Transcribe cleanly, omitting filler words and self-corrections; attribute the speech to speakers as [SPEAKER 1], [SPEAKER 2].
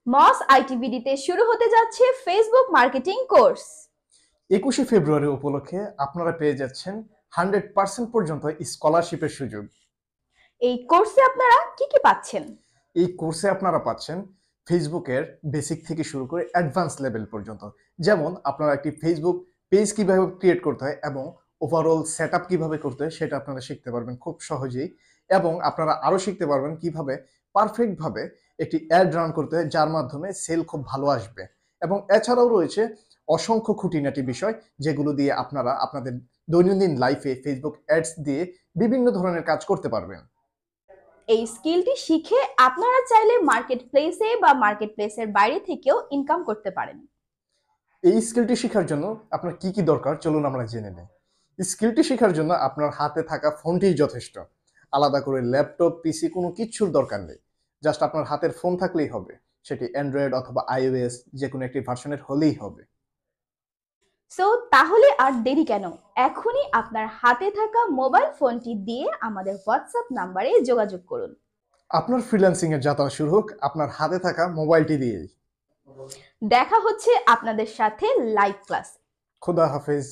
[SPEAKER 1] মস আইটিভিডিতে শুরু হতে যাচ্ছে ফেসবুক মার্কেটিং কোর্স।
[SPEAKER 2] 21শে ফেব্রুয়ারি উপলক্ষে আপনারা পেয়ে যাচ্ছেন 100% পর্যন্ত স্কলারশিপের সুযোগ।
[SPEAKER 1] এই কোর্সে আপনারা কি কি পাচ্ছেন?
[SPEAKER 2] এই কোর্সে আপনারা পাচ্ছেন ফেসবুকের বেসিক থেকে শুরু করে অ্যাডভান্স লেভেল পর্যন্ত। যেমন আপনারা একটি ফেসবুক পেজ কিভাবে ক্রিয়েট করতে হয় এবং ওভারঅল সেটআপ কিভাবে করতে হয় সেটা আপনারা শিখতে পারবেন খুব সহজেই। এবং আপনারা আরও শিখতে পারবেন কিভাবে পারফেক্টভাবে একটি অ্যাড রান করতে হয় যার মাধ্যমে সেল খুব ভালো আসবে। এবং এছাড়াও রয়েছে অসংখ্য খুঁটিনাটি বিষয় যেগুলো দিয়ে আপনারা আপনাদের দৈনন্দিন লাইফে ফেসবুক অ্যাডস দিয়ে বিভিন্ন ধরনের কাজ করতে পারবেন।
[SPEAKER 1] এই স্কিলটি শিখে আপনারা চাইলে মার্কেট প্লেসে বা মার্কেট প্লেসের বাইরে থেকেও ইনকাম করতে পারেন।
[SPEAKER 2] এই স্কিলটি শেখার জন্য আপনার কি কি দরকার চলুন আমরা জেনে নিই। স্কিলটি শেখার জন্য আপনার হাতে থাকা ফোনটিই যথেষ্ট। আলাদা করে ল্যাপটপ, পিসি কোনো কিচ্ছুর দরকার নেই। জাস্ট আপনার হাতের ফোন থাকলেই হবে। সেটি অ্যান্ড্রয়েড অথবা iOS যেকোনো একটি ভার্সনের হলেই হবে।
[SPEAKER 1] সো তাহলে আর দেরি কেন? এখনই আপনার হাতে থাকা মোবাইল ফোনটি দিয়ে আমাদের হোয়াটসঅ্যাপ নাম্বারে যোগাযোগ করুন।
[SPEAKER 2] আপনার ফ্রিল্যান্সিং এর যাত্রা শুরু হোক আপনার হাতে থাকা মোবাইলটি দিয়েই।
[SPEAKER 1] দেখা হচ্ছে আপনাদের সাথে লাইভ ক্লাস।
[SPEAKER 2] খোদা হাফেজ।